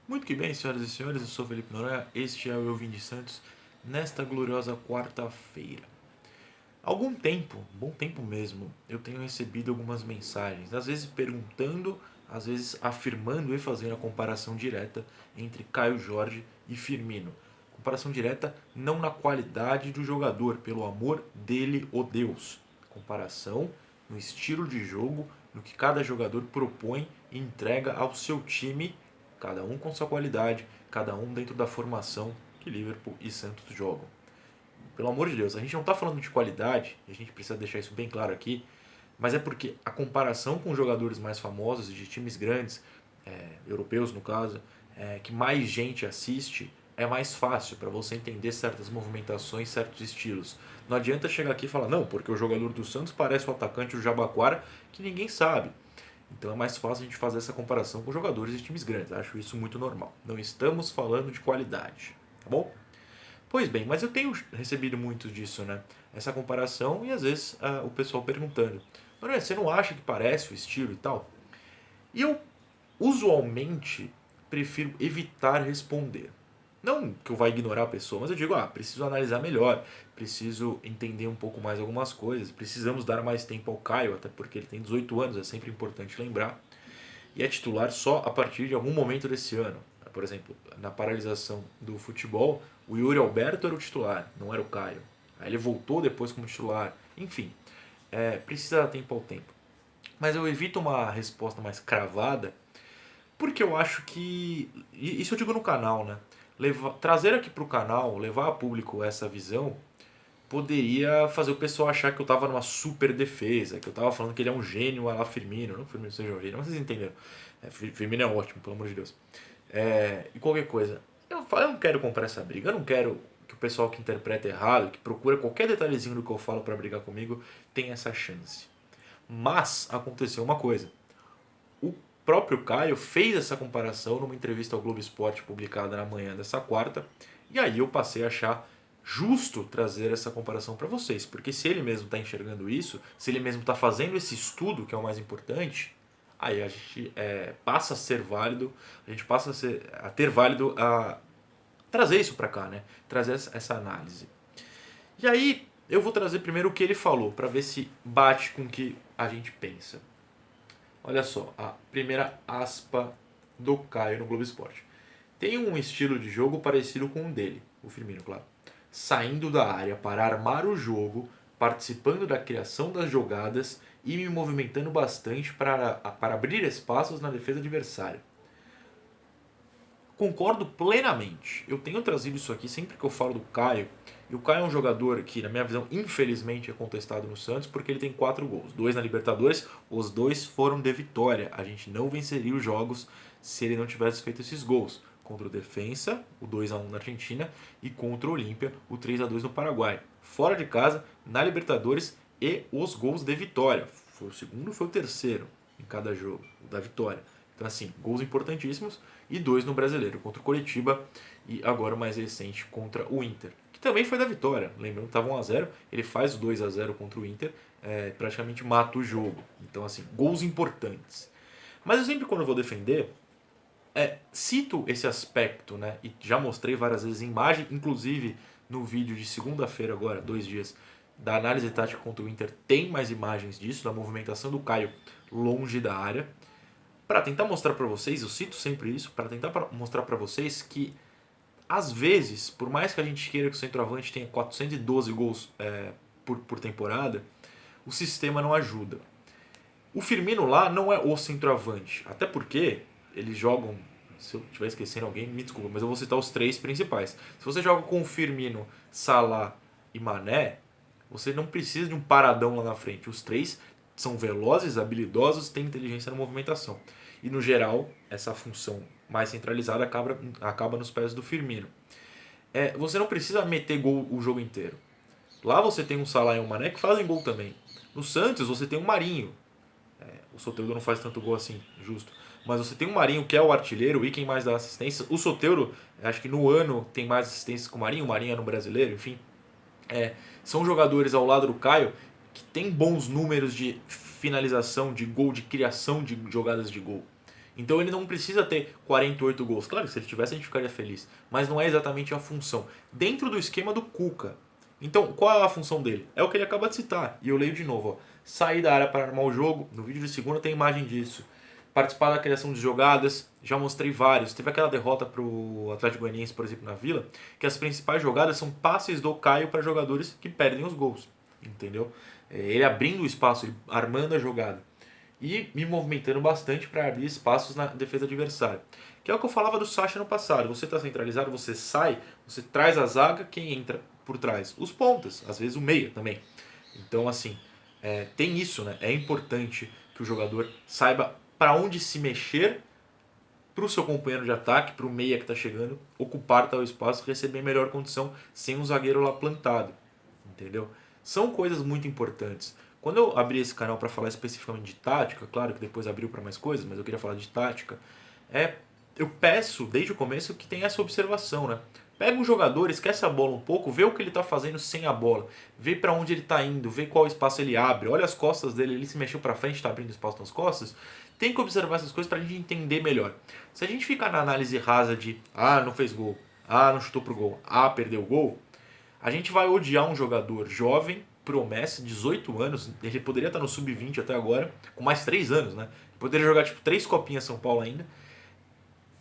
Muito que bem, senhoras e senhores, eu sou Felipe Noronha, este é o Eu Vim de Santos, nesta gloriosa quarta-feira. Há algum tempo, bom tempo mesmo, eu tenho recebido algumas mensagens, às vezes perguntando, às vezes afirmando e fazendo a comparação direta entre Caio Jorge e Firmino. Comparação direta não na qualidade do jogador, pelo amor dele, o Deus. Comparação no estilo de jogo, no que cada jogador propõe e entrega ao seu time, cada um com sua qualidade, cada um dentro da formação que Liverpool e Santos jogam. Pelo amor de Deus, a gente não está falando de qualidade, e a gente precisa deixar isso bem claro aqui, mas é porque a comparação com jogadores mais famosos de times grandes, europeus no caso, que mais gente assiste, é mais fácil para você entender certas movimentações, certos estilos. Não adianta chegar aqui e falar, não, porque o jogador do Santos parece o atacante do Jabaquara, que ninguém sabe. Então é mais fácil a gente fazer essa comparação com jogadores de times grandes. Acho isso muito normal. Não estamos falando de qualidade, tá bom? Pois bem, mas eu tenho recebido muito disso, né? Essa comparação e às vezes o pessoal perguntando: Noronha, você não acha que parece o estilo e tal? E eu usualmente prefiro evitar responder. Não que eu vá ignorar a pessoa, mas eu digo, preciso analisar melhor, preciso entender um pouco mais algumas coisas, precisamos dar mais tempo ao Caio, até porque ele tem 18 anos, é sempre importante lembrar, e é titular só a partir de algum momento desse ano. Por exemplo, na paralisação do futebol, o Yuri Alberto era o titular, não era o Caio. Aí ele voltou depois como titular. Enfim, precisa dar tempo ao tempo. Mas eu evito uma resposta mais cravada, porque eu acho que. Isso eu digo no canal, né? Trazer aqui para o canal, levar a público essa visão, poderia fazer o pessoal achar que eu tava numa super defesa, que eu tava falando que ele é um gênio a lá Firmino. Não que o Firmino seja um gênio, mas vocês entenderam. Firmino é ótimo, pelo amor de Deus. E qualquer coisa. Eu não quero comprar essa briga, eu não quero que o pessoal que interpreta errado, que procura qualquer detalhezinho do que eu falo para brigar comigo, tenha essa chance. Mas aconteceu uma coisa. O próprio Caio fez essa comparação numa entrevista ao Globo Esporte publicada na manhã dessa quarta, e aí eu passei a achar justo trazer essa comparação para vocês, porque se ele mesmo está enxergando isso, se ele mesmo está fazendo esse estudo, que é o mais importante, aí a gente passa a ser válido, a gente passa a ter válido a trazer isso para cá, né? Trazer essa análise. E aí eu vou trazer primeiro o que ele falou, para ver se bate com o que a gente pensa. Olha só, a primeira aspa do Caio no Globo Esporte. Tem um estilo de jogo parecido com o dele, o Firmino, claro. Saindo da área para armar o jogo, participando da criação das jogadas e me movimentando bastante para abrir espaços na defesa adversária. Concordo plenamente. Eu tenho trazido isso aqui sempre que eu falo do Caio. E o Caio é um jogador que, na minha visão, infelizmente é contestado no Santos porque ele tem 4 gols. 2 na Libertadores, os 2 foram de vitória. A gente não venceria os jogos se ele não tivesse feito esses gols. Contra o Defensa, o 2-1 na Argentina, e contra o Olímpia, o 3-2 no Paraguai. Fora de casa, na Libertadores e os gols de vitória. Foi o segundo, foi o terceiro em cada jogo, o da vitória. Então, assim, gols importantíssimos e 2 no Brasileiro, contra o Coritiba e agora o mais recente contra o Inter, que também foi da vitória. Lembrando que estava 1-0, ele faz o 2-0 contra o Inter, praticamente mata o jogo. Então, assim, gols importantes. Mas eu sempre, quando eu vou defender, cito esse aspecto, né? E já mostrei várias vezes em imagem, inclusive no vídeo de segunda-feira, agora, 2 dias, da análise tática contra o Inter, tem mais imagens disso, da movimentação do Caio longe da área para tentar mostrar para vocês, eu cito sempre isso, para tentar mostrar para vocês que às vezes, por mais que a gente queira que o centroavante tenha 412 gols por temporada, o sistema não ajuda. O Firmino lá não é o centroavante, até porque eles jogam, se eu estiver esquecendo alguém, me desculpa, mas eu vou citar os 3 principais. Se você joga com o Firmino, Salah e Mané, você não precisa de um paradão lá na frente. Os 3 são velozes, habilidosos, têm inteligência na movimentação. E no geral, essa função mais centralizada acaba nos pés do Firmino. Você não precisa meter gol o jogo inteiro. Lá você tem um Salah e um Mané que fazem gol também. No Santos você tem um Marinho. O Soteldo não faz tanto gol assim, justo. Mas você tem um Marinho que é o artilheiro e quem mais dá assistência. O Soteldo, acho que no ano tem mais assistências que o Marinho é no brasileiro, enfim. São jogadores ao lado do Caio que tem bons números de finalização, de gol, de criação de jogadas de gol. Então ele não precisa ter 48 gols. Claro que se ele tivesse a gente ficaria feliz. Mas não é exatamente a função. Dentro do esquema do Cuca. Então, qual é a função dele? É o que ele acaba de citar. E eu leio de novo. Ó. Sair da área para armar o jogo. No vídeo de segunda tem imagem disso. Participar da criação de jogadas. Já mostrei vários. Teve aquela derrota para o Atlético Goianiense, por exemplo, na Vila. Que as principais jogadas são passes do Caio para jogadores que perdem os gols. Entendeu? Ele abrindo o espaço, ele armando a jogada. E me movimentando bastante para abrir espaços na defesa adversária. Que é o que eu falava do Sacha no passado. Você está centralizado, você sai, você traz a zaga, quem entra por trás? Os pontas, às vezes o meia também. Então, assim, tem isso, né? É importante que o jogador saiba para onde se mexer para o seu companheiro de ataque, para o meia que está chegando, ocupar tal espaço, receber melhor condição sem um zagueiro lá plantado. Entendeu? São coisas muito importantes. Quando eu abri esse canal para falar especificamente de tática, claro que depois abriu para mais coisas, mas eu queria falar de tática, eu peço desde o começo que tenha essa observação, né? Pega um jogador, esquece a bola um pouco, vê o que ele está fazendo sem a bola, vê para onde ele está indo, vê qual espaço ele abre, olha as costas dele, ele se mexeu para frente, está abrindo espaço nas costas. Tem que observar essas coisas para a gente entender melhor. Se a gente ficar na análise rasa de não fez gol, não chutou pro gol, perdeu o gol, a gente vai odiar um jogador jovem, promessa, 18 anos, ele poderia estar no sub-20 até agora, com mais 3 anos, né? Poderia jogar tipo 3 copinhas São Paulo ainda.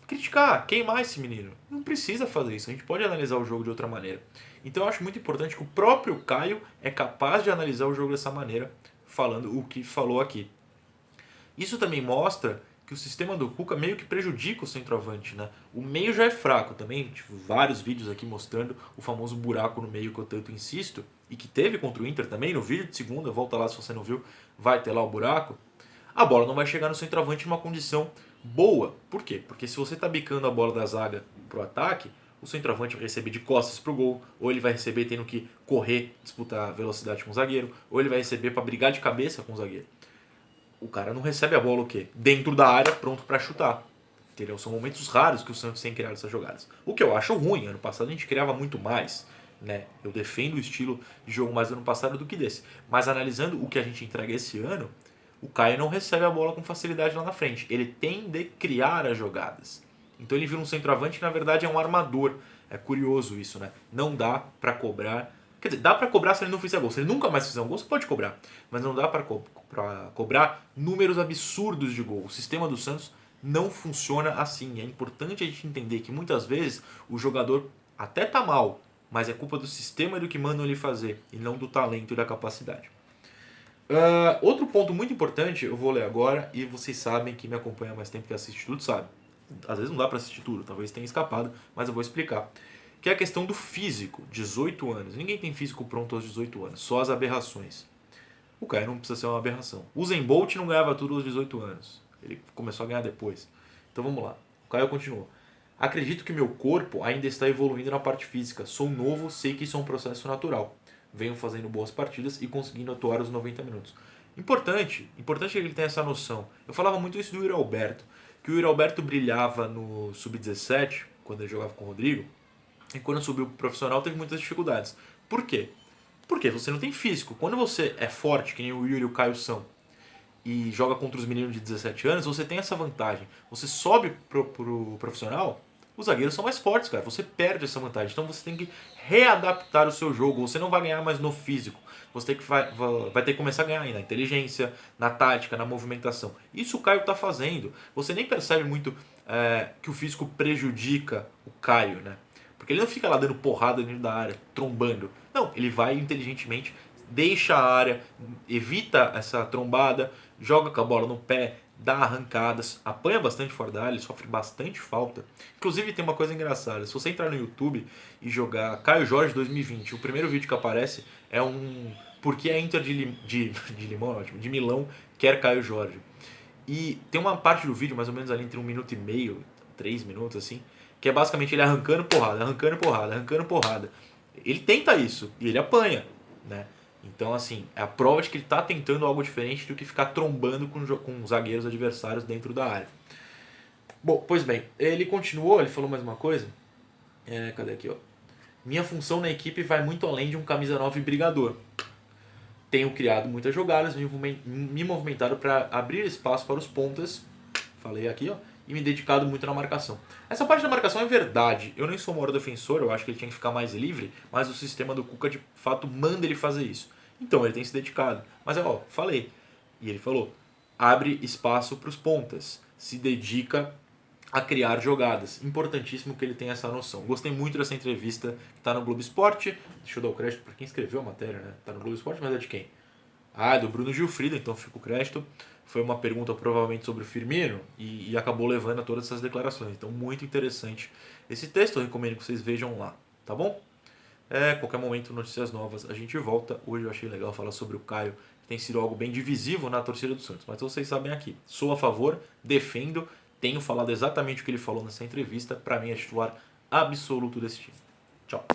Criticar, queimar esse menino. Não precisa fazer isso, a gente pode analisar o jogo de outra maneira. Então eu acho muito importante que o próprio Caio é capaz de analisar o jogo dessa maneira, falando o que falou aqui. Isso também mostra que o sistema do Cuca meio que prejudica o centroavante, né? O meio já é fraco também, tive vários vídeos aqui mostrando o famoso buraco no meio que eu tanto insisto, e que teve contra o Inter também, no vídeo de segunda, volta lá se você não viu, vai ter lá o buraco. A bola não vai chegar no centroavante numa condição boa. Por quê? Porque se você está bicando a bola da zaga pro ataque, o centroavante vai receber de costas pro gol, ou ele vai receber tendo que correr, disputar velocidade com o zagueiro, ou ele vai receber para brigar de cabeça com o zagueiro. O cara não recebe a bola o quê? Dentro da área, pronto para chutar. Entendeu? São momentos raros que o Santos tem criado essas jogadas. O que eu acho ruim, ano passado a gente criava muito mais. Né? Eu defendo o estilo de jogo mais do ano passado do que desse. Mas analisando o que a gente entrega esse ano, o Caio não recebe a bola com facilidade lá na frente. Ele tem de criar as jogadas. Então ele vira um centroavante que na verdade é um armador. É curioso isso, né? Não dá para cobrar. Quer dizer, dá para cobrar se ele não fizer gol. Se ele nunca mais fizer um gol, você pode cobrar. Mas não dá para cobrar números absurdos de gol. O sistema do Santos não funciona assim. É importante a gente entender que muitas vezes o jogador até tá mal, mas é culpa do sistema e do que mandam ele fazer, e não do talento e da capacidade. Outro ponto muito importante, eu vou ler agora, e vocês sabem que me acompanha há mais tempo que assiste tudo, sabe. Às vezes não dá para assistir tudo, talvez tenha escapado, mas eu vou explicar. Que é a questão do físico, 18 anos. Ninguém tem físico pronto aos 18 anos, só as aberrações. O Caio não precisa ser uma aberração. O Usain Bolt não ganhava tudo aos 18 anos. Ele começou a ganhar depois. Então vamos lá. O Caio continuou. Acredito que meu corpo ainda está evoluindo na parte física. Sou novo, sei que isso é um processo natural. Venho fazendo boas partidas e conseguindo atuar os 90 minutos. Importante que ele tenha essa noção. Eu falava muito isso do Yuri Alberto. Que o Yuri Alberto brilhava no Sub-17, quando ele jogava com o Rodrigo. E quando subiu pro profissional teve muitas dificuldades. Por quê? Porque você não tem físico. Quando você é forte, que nem o Yuri e o Caio são, e joga contra os meninos de 17 anos, você tem essa vantagem. Você sobe pro profissional, os zagueiros são mais fortes, cara. Você perde essa vantagem. Então você tem que readaptar o seu jogo. Você não vai ganhar mais no físico. Você vai ter que começar a ganhar aí na inteligência, na tática, na movimentação. Isso o Caio está fazendo. Você nem percebe muito que o físico prejudica o Caio, né? Porque ele não fica lá dando porrada dentro da área, trombando. Não, ele vai inteligentemente, deixa a área, evita essa trombada, joga com a bola no pé, dá arrancadas, apanha bastante fora da área, ele sofre bastante falta. Inclusive tem uma coisa engraçada, se você entrar no YouTube e jogar Caio Jorge 2020, o primeiro vídeo que aparece é um porque a Inter de Milão quer Caio Jorge. E tem uma parte do vídeo, mais ou menos ali entre 1 minuto e meio, 3 minutos assim, que é basicamente ele arrancando porrada, arrancando porrada, arrancando porrada. Ele tenta isso e ele apanha, né? Então, assim, é a prova de que ele está tentando algo diferente do que ficar trombando com zagueiros adversários dentro da área. Bom, pois bem, ele continuou, ele falou mais uma coisa. Cadê aqui, ó? Minha função na equipe vai muito além de um camisa 9 brigador. Tenho criado muitas jogadas, me movimentado para abrir espaço para os pontas falei aqui, ó, e me dedicado muito na marcação. Essa parte da marcação é verdade. Eu nem sou o maior defensor, eu acho que ele tinha que ficar mais livre, mas o sistema do Cuca de fato manda ele fazer isso. Então ele tem se dedicado. Mas ó, falei. E ele falou: abre espaço para os pontas, se dedica a criar jogadas. Importantíssimo que ele tenha essa noção. Gostei muito dessa entrevista que está no Globo Esporte. Deixa eu dar o crédito para quem escreveu a matéria, né? Tá no Globo Esporte, mas é de quem? Ah, é do Bruno Gilfrida, então fica o crédito. Foi uma pergunta provavelmente sobre o Firmino e acabou levando a todas essas declarações. Então, muito interessante esse texto. Eu recomendo que vocês vejam lá, tá bom? Qualquer momento, notícias novas, a gente volta. Hoje eu achei legal falar sobre o Caio, que tem sido algo bem divisivo na torcida do Santos. Mas vocês sabem aqui, sou a favor, defendo, tenho falado exatamente o que ele falou nessa entrevista. Para mim é titular absoluto desse time. Tchau.